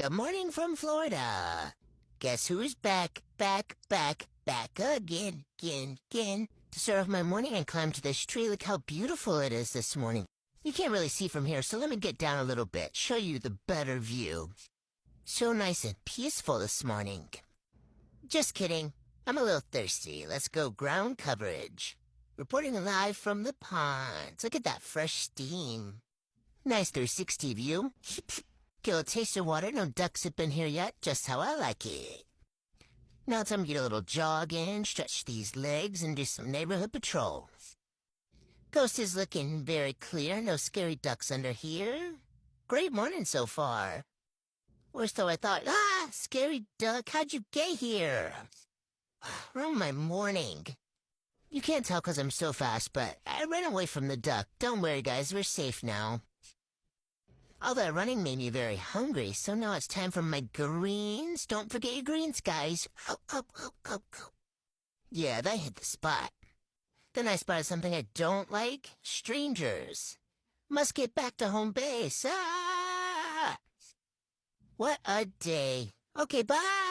Good morning from Florida. Guess who's back again. To start off my morning, I climbed to this tree. Look how beautiful it is this morning. You can't really see from here, so let me get down a little bit, show you the better view. So nice and peaceful this morning. Just kidding. I'm a little thirsty. Let's go ground coverage. Reporting live from the ponds. Look at that fresh steam. Nice 360 view. Get a taste of water. No ducks have been here yet. Just how I like it. Now it's time to get a little jog in, stretch these legs, and do some neighborhood patrol. Coast is looking very clear. No scary ducks under here. Great morning so far. Worse though I thought, scary duck, how'd you get here? Ruined my morning. You can't tell 'cause I'm so fast, but I ran away from the duck. Don't worry, guys, we're safe now. All that running made me very hungry, so now it's time for my greens. Don't forget your greens, guys. Yeah, that hit the spot. Then I spotted something I don't like. Strangers. Must get back to home base. What a day. Okay, bye.